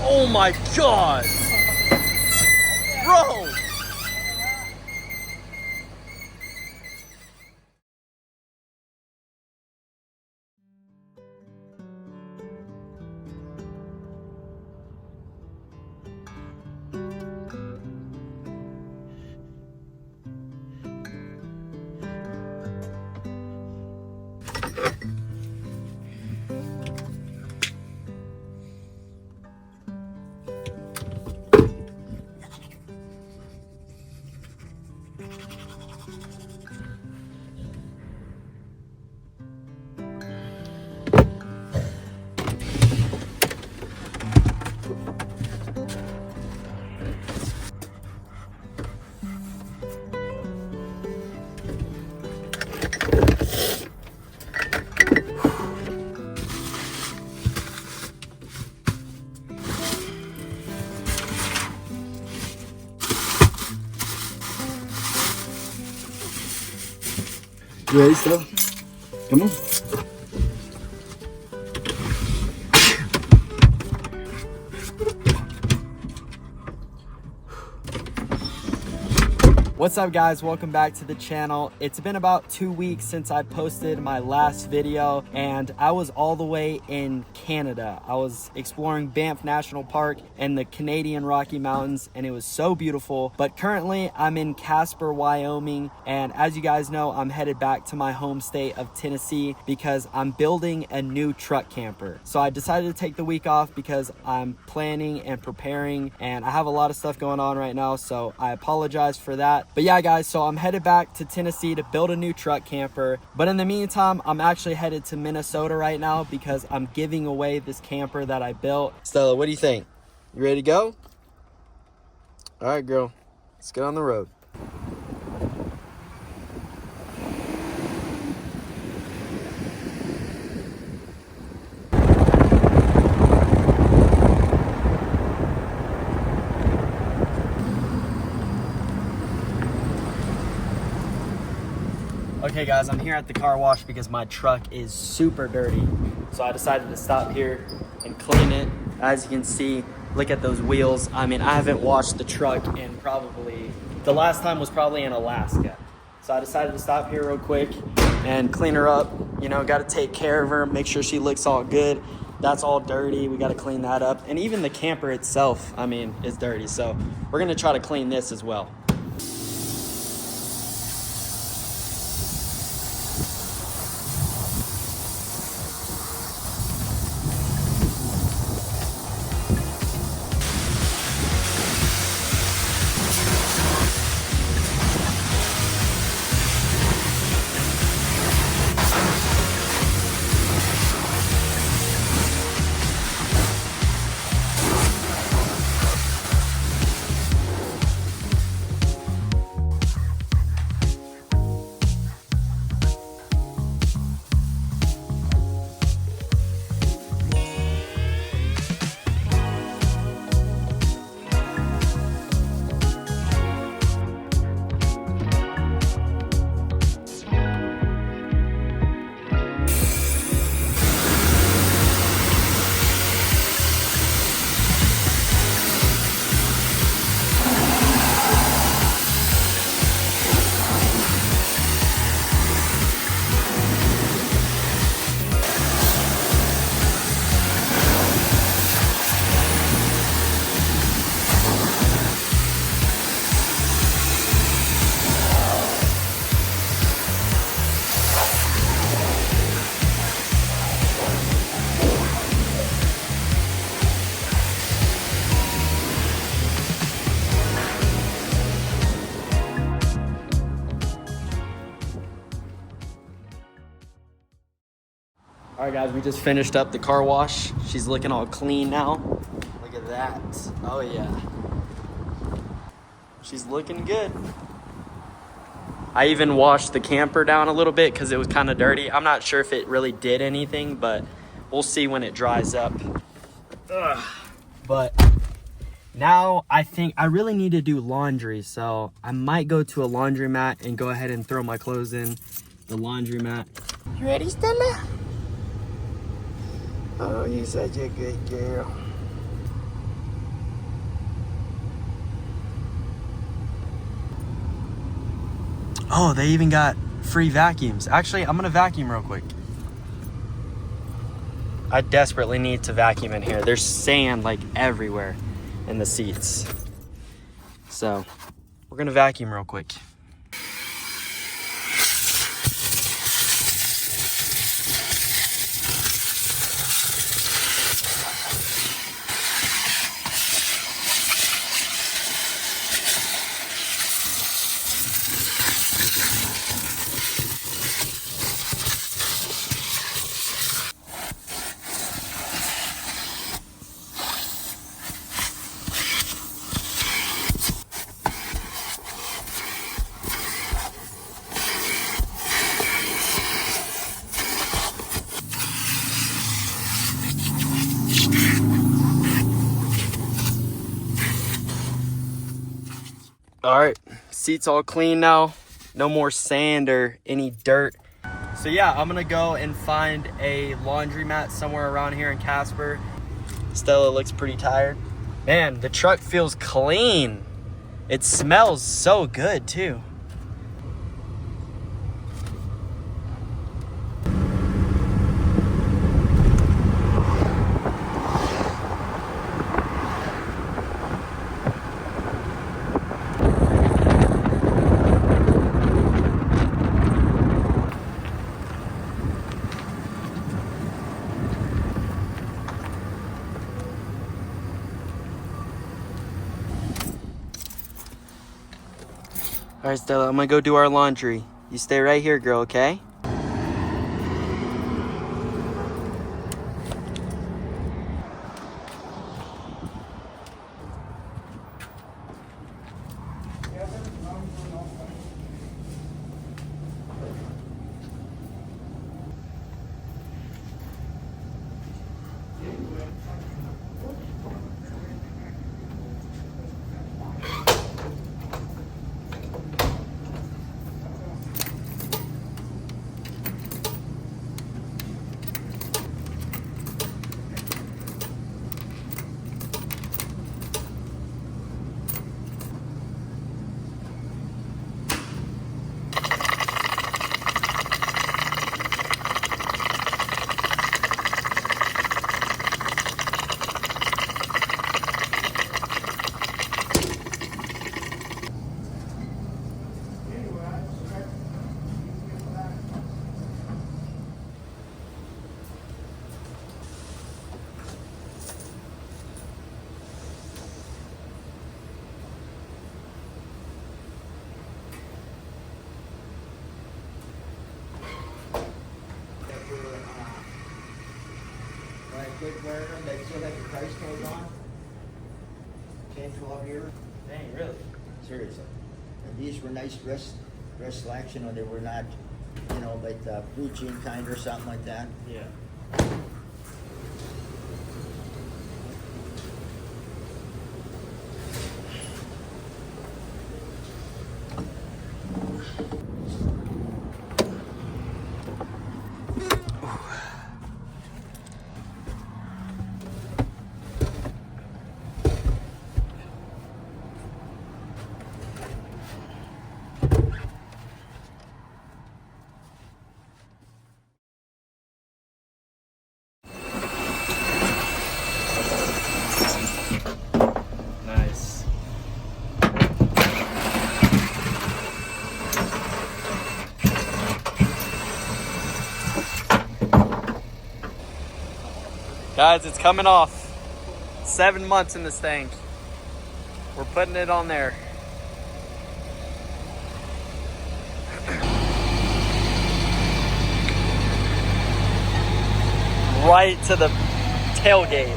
Oh my God. Bro. You ready still? Come on. What's up guys, welcome back to the channel. It's been about 2 weeks since I posted my last video and I was all the way in Canada. I was exploring Banff National Park and the Canadian Rocky Mountains and it was so beautiful. But currently I'm in Casper, Wyoming, and as you guys know, I'm headed back to my home state of Tennessee because I'm building a new truck camper. So I decided to take the week off because I'm planning and preparing and I have a lot of stuff going on right now, so I apologize for that. But yeah guys, so I'm headed back to Tennessee to build a new truck camper. But in the meantime, I'm actually headed to Minnesota right now because I'm giving away this camper that I built. Stella, what do you think? You ready to go? All right, girl, let's get on the road. Okay guys, I'm here at the car wash because my truck is super dirty. So I decided to stop here and clean it. As you can see, look at those wheels. I mean, I haven't washed the truck in probably, the last time was probably in Alaska. So I decided to stop here real quick and clean her up. You know, got to take care of her, make sure she looks all good. That's all dirty, we got to clean that up. And even the camper itself, I mean, is dirty. So we're gonna try to clean this as well. All right guys, we just finished up the car wash. She's looking all clean now. Look at that. Oh yeah. She's looking good. I even washed the camper down a little bit because it was kind of dirty. I'm not sure if it really did anything, but we'll see when it dries up. Ugh. But now I think I really need to do laundry, so I might go to a laundromat and go ahead and throw my clothes in the laundromat. You ready, Stella? Oh, you're such a good girl. Oh, they even got free vacuums. Actually, I'm gonna vacuum real quick. I desperately need to vacuum in here. There's sand like everywhere in the seats. So we're gonna vacuum real quick. All right, seat's all clean now. No more sand or any dirt. So yeah, I'm gonna go and find a laundromat somewhere around here in Casper. Stella looks pretty tired. Man, the truck feels clean. It smells so good too. All right, Stella, I'm gonna go do our laundry. You stay right here, girl, okay? Quit wearing them, they still have the price tag on. 10, 12 years. Dang, really? Seriously. And these were nice dress slacks, you know, they were not, you know, like the blue jean kind or something like that. Yeah. Nice. Guys, it's coming off. 7 months in this thing. We're putting it on there. Right to the tailgate.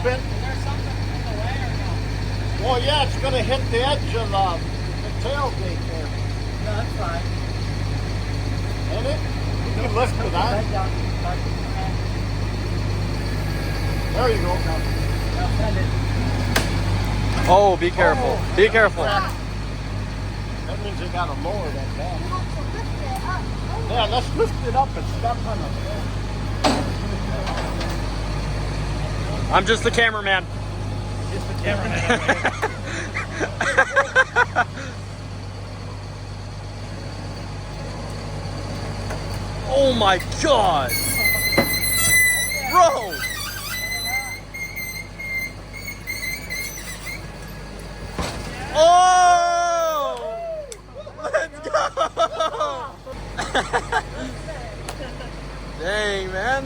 bit. There's something in the way or no? Well, yeah, it's going to hit the edge of the tailgate there. No, that's fine. Ain't it? You can lift with that. Right down. There you go. Now send it. Oh, be careful. Be careful. That means you got to lower that down. Yeah, let's lift it up and step on it. I'm just the cameraman. Just the cameraman. Oh my god! Bro! Oh! Let's go! Dang, man.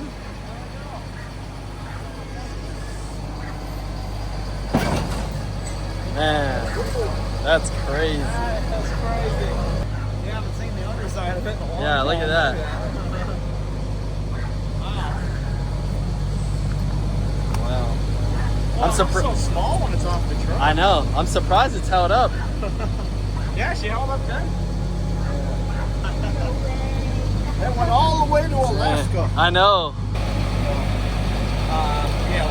Man, that's crazy. That's crazy. You haven't seen the underside of it in a long Yeah, look at that. Wow. Well, it's so small when it's off the truck. I know. I'm surprised it's held up. Yeah, she held up good. It went all the way to Alaska. I know. Yeah.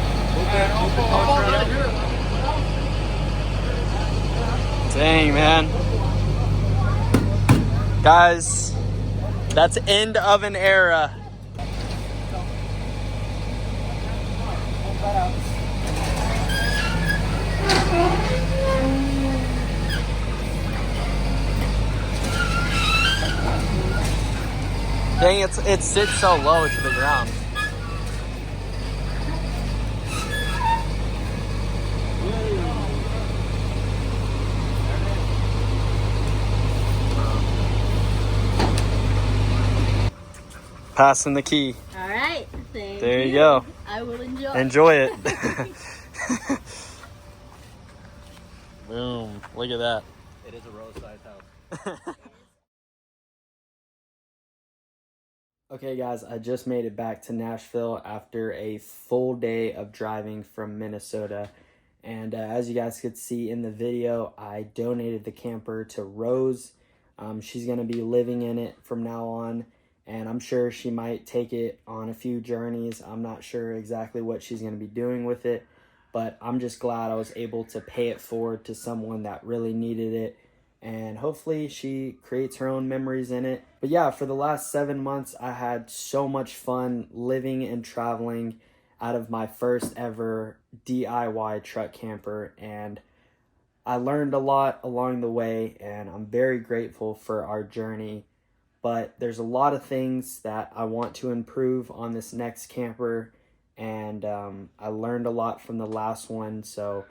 Dang, man. Guys, that's end of an era. Dang, it sits so low to the ground. Passing the key. All right. Thank There you go. I will enjoy. Enjoy it. Boom. Look at that. It is a roadside house. Okay, guys, I just made it back to Nashville after a full day of driving from Minnesota. And as you guys could see in the video, I donated the camper to Rose. She's going to be living in it from now on. And I'm sure she might take it on a few journeys. I'm not sure exactly what she's going to be doing with it. But I'm just glad I was able to pay it forward to someone that really needed it. And hopefully she creates her own memories in it. But yeah, for the last 7 months, I had so much fun living and traveling out of my first ever DIY truck camper. And I learned a lot along the way, and I'm very grateful for our journey. But there's a lot of things that I want to improve on this next camper. And I learned a lot from the last one. So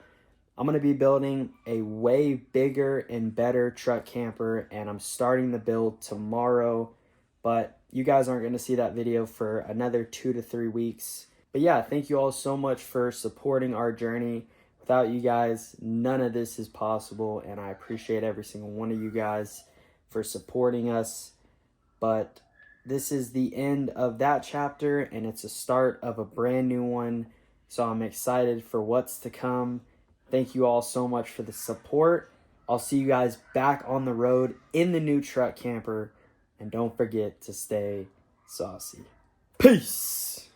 I'm going to be building a way bigger and better truck camper, and I'm starting the build tomorrow, but you guys aren't going to see that video for another 2 to 3 weeks. But yeah, thank you all so much for supporting our journey. Without you guys, none of this is possible, and I appreciate every single one of you guys for supporting us. But this is the end of that chapter, and it's a start of a brand new one, so I'm excited for what's to come. Thank you all so much for the support. I'll see you guys back on the road in the new truck camper. And don't forget to stay saucy. Peace.